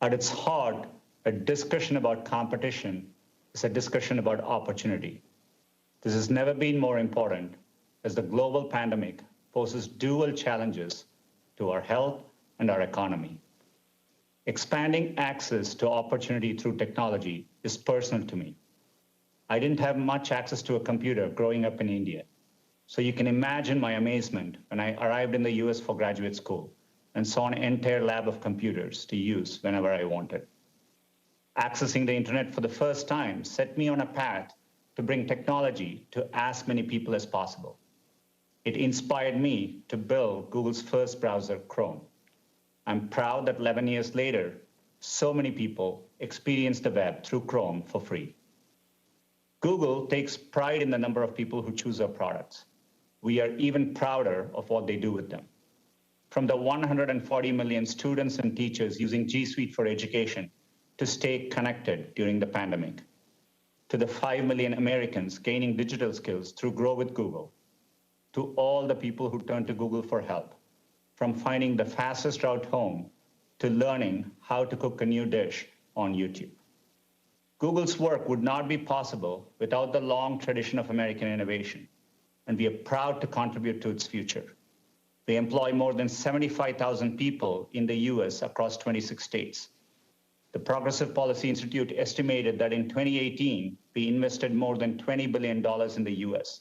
At its heart, a discussion about competition is a discussion about opportunity. This has never been more important as the global pandemic poses dual challenges to our health and our economy. Expanding access to opportunity through technology is personal to me. I didn't have much access to a computer growing up in India, so you can imagine my amazement when I arrived in the US for graduate school and saw an entire lab of computers to use whenever I wanted. Accessing the internet for the first time set me on a path to bring technology to as many people as possible. It inspired me to build Google's first browser, Chrome. I'm proud that 11 years later, so many people experience the web through Chrome for free. Google takes pride in the number of people who choose our products. We are even prouder of what they do with them. From the 140 million students and teachers using G Suite for education to stay connected during the pandemic, to the 5 million Americans gaining digital skills through Grow with Google, to all the people who turn to Google for help, from finding the fastest route home to learning how to cook a new dish on YouTube. Google's work would not be possible without the long tradition of American innovation, and we are proud to contribute to its future. They employ more than 75,000 people in the US across 26 states. The Progressive Policy Institute estimated that in 2018, we invested more than $20 billion in the US,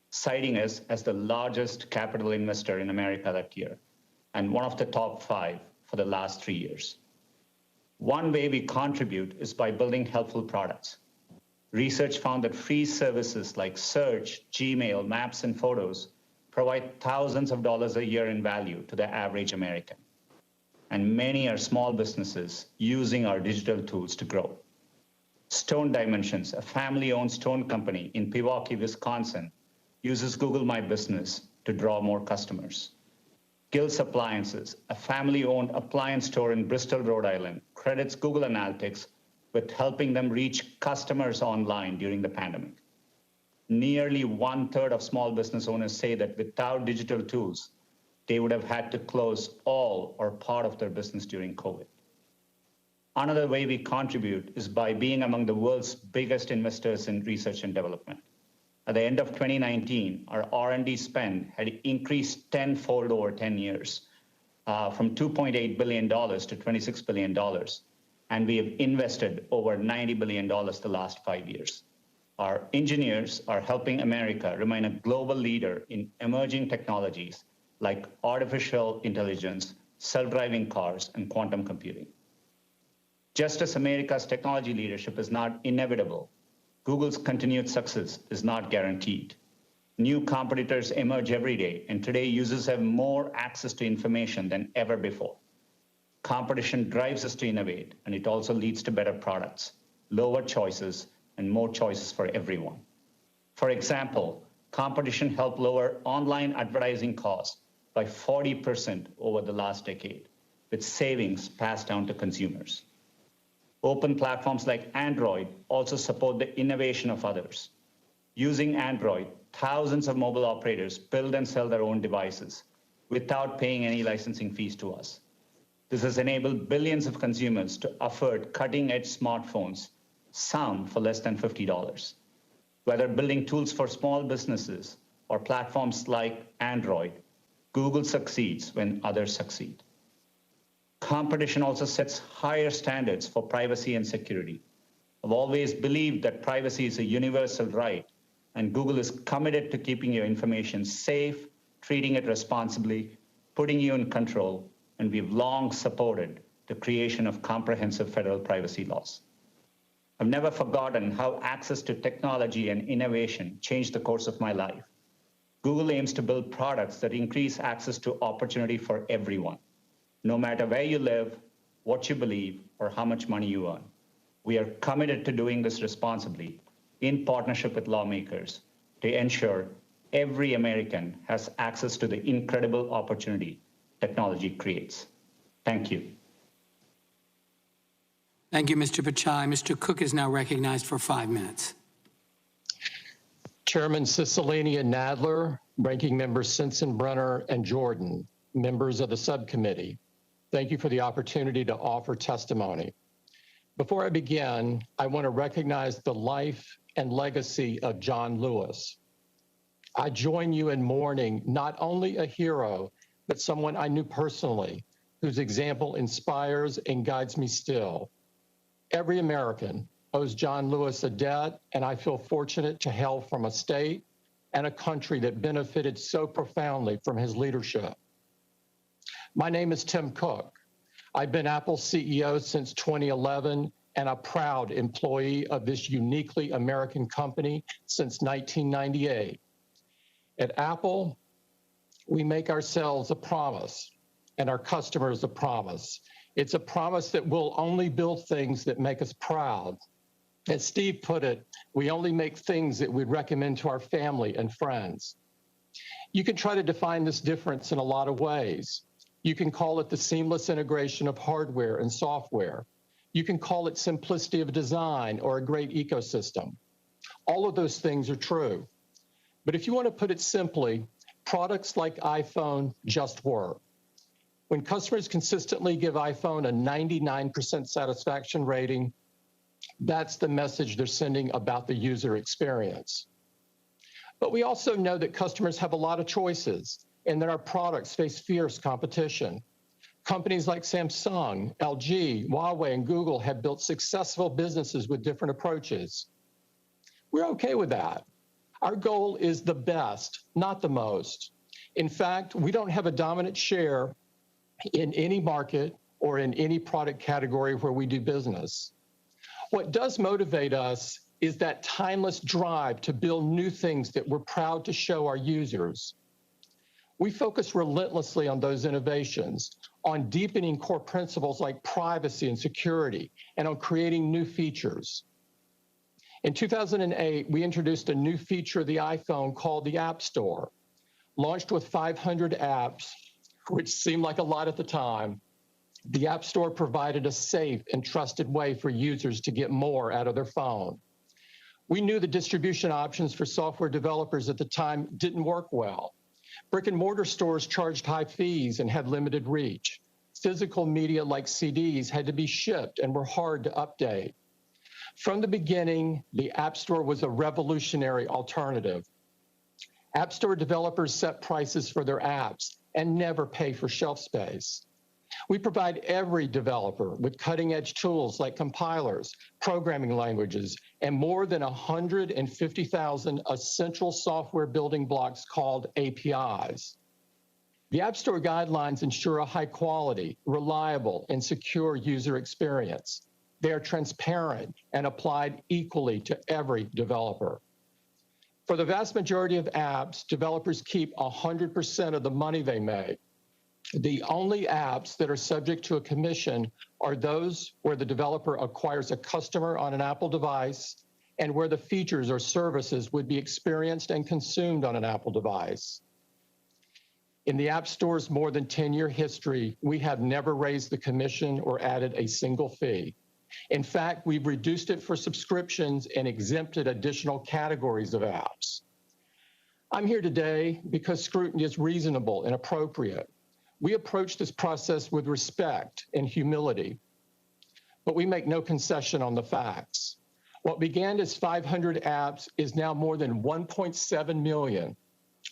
citing us as the largest capital investor in America that year, and one of the top 5 for the last 3 years. One way we contribute is by building helpful products. Research found that free services like Search, Gmail, Maps, and Photos provide thousands of dollars a year in value to the average American. And many are small businesses using our digital tools to grow. Stone Dimensions, a family-owned stone company in Pewaukee, Wisconsin, uses Google My Business to draw more customers. Gills Appliances, a family-owned appliance store in Bristol, Rhode Island, credits Google Analytics with helping them reach customers online during the pandemic. Nearly 1/3 of small business owners say that without digital tools, they would have had to close all or part of their business during COVID. Another way we contribute is by being among the world's biggest investors in research and development. At the end of 2019, our R&D spend had increased tenfold over 10 years, from $2.8 billion to $26 billion, and we have invested over $90 billion the last 5 years. Our engineers are helping America remain a global leader in emerging technologies like artificial intelligence, self-driving cars, and quantum computing. Just as America's technology leadership is not inevitable, Google's continued success is not guaranteed. New competitors emerge every day, and today users have more access to information than ever before. Competition drives us to innovate, and it also leads to better products, lower choices, and more choices for everyone. For example, competition helped lower online advertising costs by 40% over the last decade, with savings passed down to consumers. Open platforms like Android also support the innovation of others. Using Android, thousands of mobile operators build and sell their own devices without paying any licensing fees to us. This has enabled billions of consumers to afford cutting-edge smartphones, some for less than $50. Whether building tools for small businesses or platforms like Android, Google succeeds when others succeed. Competition also sets higher standards for privacy and security. I've always believed that privacy is a universal right, and Google is committed to keeping your information safe, treating it responsibly, putting you in control, and we've long supported the creation of comprehensive federal privacy laws. I've never forgotten how access to technology and innovation changed the course of my life. Google aims to build products that increase access to opportunity for everyone, no matter where you live, what you believe, or how much money you earn. We are committed to doing this responsibly in partnership with lawmakers to ensure every American has access to the incredible opportunity technology creates. Thank you. Thank you, Mr. Pichai. Mr. Cook is now recognized for 5 minutes. Chairman Cicilline and Nadler, Ranking Members Sensenbrenner and Jordan, members of the subcommittee. Thank you for the opportunity to offer testimony. Before I begin, I want to recognize the life and legacy of John Lewis. I join you in mourning not only a hero, but someone I knew personally, whose example inspires and guides me still. Every American owes John Lewis a debt, and I feel fortunate to hail from a state and a country that benefited so profoundly from his leadership. My name is Tim Cook. I've been Apple's CEO since 2011 and a proud employee of this uniquely American company since 1998. At Apple, we make ourselves a promise and our customers a promise. It's a promise that we'll only build things that make us proud. As Steve put it, we only make things that we'd recommend to our family and friends. You can try to define this difference in a lot of ways. You can call it the seamless integration of hardware and software. You can call it simplicity of design or a great ecosystem. All of those things are true. But if you want to put it simply, products like iPhone just work. When customers consistently give iPhone a 99% satisfaction rating, that's the message they're sending about the user experience. But we also know that customers have a lot of choices and that our products face fierce competition. Companies like Samsung, LG, Huawei, and Google have built successful businesses with different approaches. We're okay with that. Our goal is the best, not the most. In fact, we don't have a dominant share in any market or in any product category where we do business. What does motivate us is that timeless drive to build new things that we're proud to show our users. We focus relentlessly on those innovations, on deepening core principles like privacy and security, and on creating new features. In 2008, we introduced a new feature of the iPhone called the App Store. Launched with 500 apps, which seemed like a lot at the time, the App Store provided a safe and trusted way for users to get more out of their phone. We knew the distribution options for software developers at the time didn't work well. Brick and mortar stores charged high fees and had limited reach. Physical media like CDs had to be shipped and were hard to update. From the beginning, the App Store was a revolutionary alternative. App Store developers set prices for their apps and never pay for shelf space. We provide every developer with cutting-edge tools like compilers, programming languages, and more than 150,000 essential software building blocks called APIs. The App Store guidelines ensure a high-quality, reliable, and secure user experience. They are transparent and applied equally to every developer. For the vast majority of apps, developers keep 100% of the money they make. The only apps that are subject to a commission are those where the developer acquires a customer on an Apple device and where the features or services would be experienced and consumed on an Apple device. In the App Store's more than 10-year history, we have never raised the commission or added a single fee. In fact, we've reduced it for subscriptions and exempted additional categories of apps. I'm here today because scrutiny is reasonable and appropriate. We approach this process with respect and humility, but we make no concession on the facts. What began as 500 apps is now more than 1.7 million,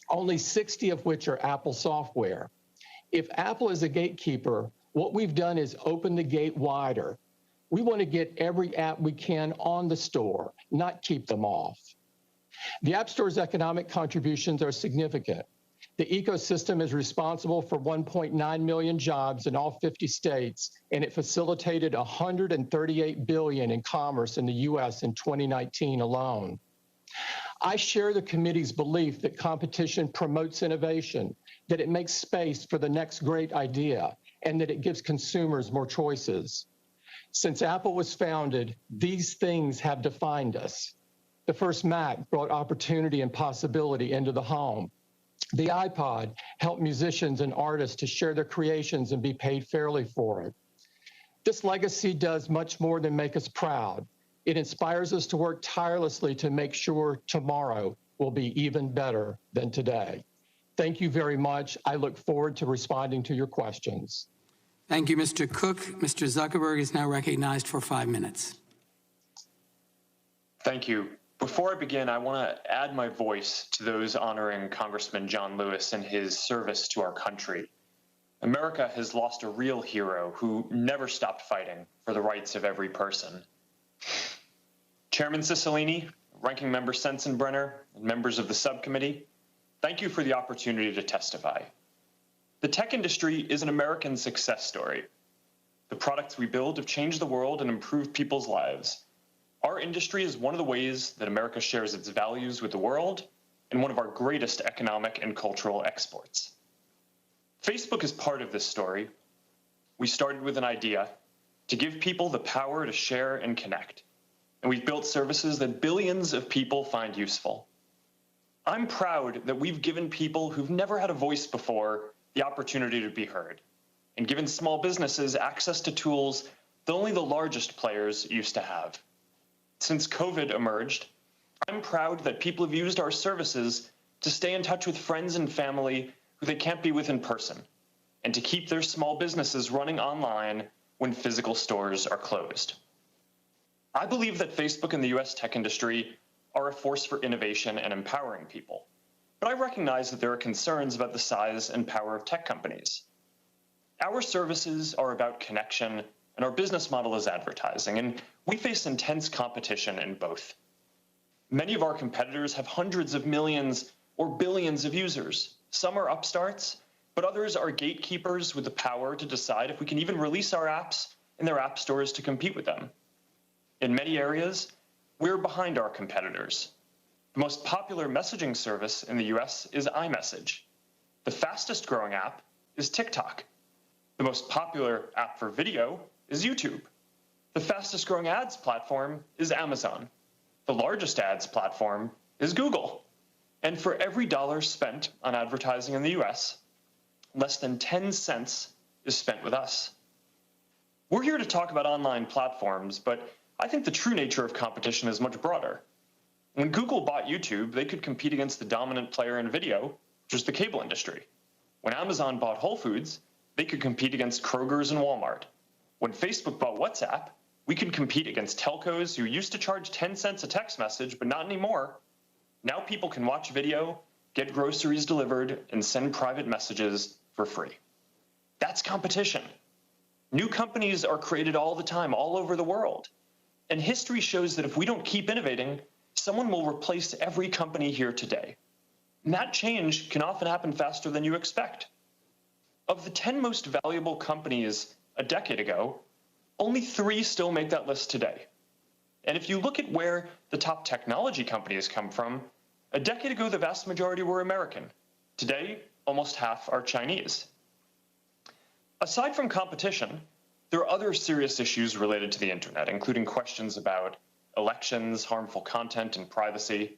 only 60 of which are Apple software. If Apple is a gatekeeper, what we've done is open the gate wider. We want to get every app we can on the store, not keep them off. The App Store's economic contributions are significant. The ecosystem is responsible for 1.9 million jobs in all 50 states, and it facilitated $138 billion in commerce in the U.S. in 2019 alone. I share the committee's belief that competition promotes innovation, that it makes space for the next great idea, and that it gives consumers more choices. Since Apple was founded, these things have defined us. The first Mac brought opportunity and possibility into the home. The iPod helped musicians and artists to share their creations and be paid fairly for it. This legacy does much more than make us proud. It inspires us to work tirelessly to make sure tomorrow will be even better than today. Thank you very much. I look forward to responding to your questions. Thank you, Mr. Cook. Mr. Zuckerberg is now recognized for 5 minutes. Thank you. Before I begin, I want to add my voice to those honoring Congressman John Lewis and his service to our country. America has lost a real hero who never stopped fighting for the rights of every person. Chairman Cicilline, Ranking Member Sensenbrenner, and members of the subcommittee, thank you for the opportunity to testify. The tech industry is an American success story. The products we build have changed the world and improved people's lives. Our industry is one of the ways that America shares its values with the world and one of our greatest economic and cultural exports. Facebook is part of this story. We started with an idea to give people the power to share and connect, and we've built services that billions of people find useful. I'm proud that we've given people who've never had a voice before the opportunity to be heard, and given small businesses access to tools that only the largest players used to have. Since COVID emerged, I'm proud that people have used our services to stay in touch with friends and family who they can't be with in person, and to keep their small businesses running online when physical stores are closed. I believe that Facebook and the US tech industry are a force for innovation and empowering people. But I recognize that there are concerns about the size and power of tech companies. Our services are about connection, and our business model is advertising, and we face intense competition in both. Many of our competitors have hundreds of millions or billions of users. Some are upstarts, but others are gatekeepers with the power to decide if we can even release our apps in their app stores to compete with them. In many areas, we're behind our competitors. The most popular messaging service in the US is iMessage. The fastest growing app is TikTok. The most popular app for video is YouTube. The fastest growing ads platform is Amazon. The largest ads platform is Google. And for every dollar spent on advertising in the US, less than 10 cents is spent with us. We're here to talk about online platforms, but I think the true nature of competition is much broader. When Google bought YouTube, they could compete against the dominant player in video, which was the cable industry. When Amazon bought Whole Foods, they could compete against Kroger's and Walmart. When Facebook bought WhatsApp, we could compete against telcos who used to charge 10 cents a text message, but not anymore. Now people can watch video, get groceries delivered, and send private messages for free. That's competition. New companies are created all the time, all over the world. And history shows that if we don't keep innovating, someone will replace every company here today. And that change can often happen faster than you expect. Of the 10 most valuable companies a decade ago, only 3 still make that list today. And if you look at where the top technology companies come from, a decade ago, the vast majority were American. Today, almost half are Chinese. Aside from competition, there are other serious issues related to the internet, including questions about elections, harmful content, and privacy.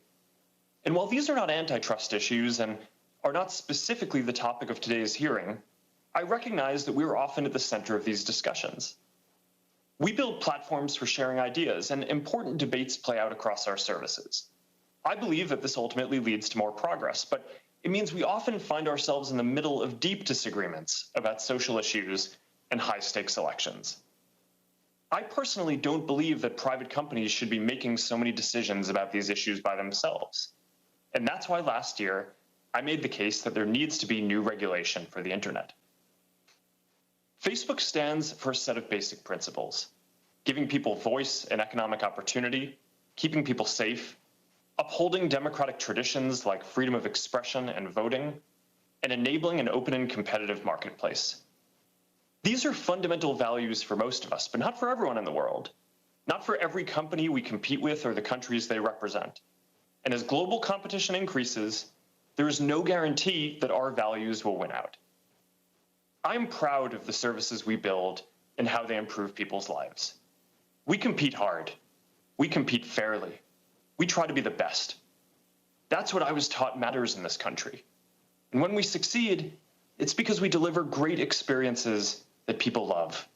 And while these are not antitrust issues and are not specifically the topic of today's hearing, I recognize that we are often at the center of these discussions. We build platforms for sharing ideas, and important debates play out across our services. I believe that this ultimately leads to more progress, but it means we often find ourselves in the middle of deep disagreements about social issues and high-stakes elections. I personally don't believe that private companies should be making so many decisions about these issues by themselves. And that's why last year, I made the case that there needs to be new regulation for the internet. Facebook stands for a set of basic principles: giving people voice and economic opportunity, keeping people safe, upholding democratic traditions like freedom of expression and voting, and enabling an open and competitive marketplace. These are fundamental values for most of us, but not for everyone in the world, not for every company we compete with or the countries they represent. And as global competition increases, there is no guarantee that our values will win out. I'm proud of the services we build and how they improve people's lives. We compete hard. We compete fairly. We try to be the best. That's what I was taught matters in this country. And when we succeed, it's because we deliver great experiences that people love.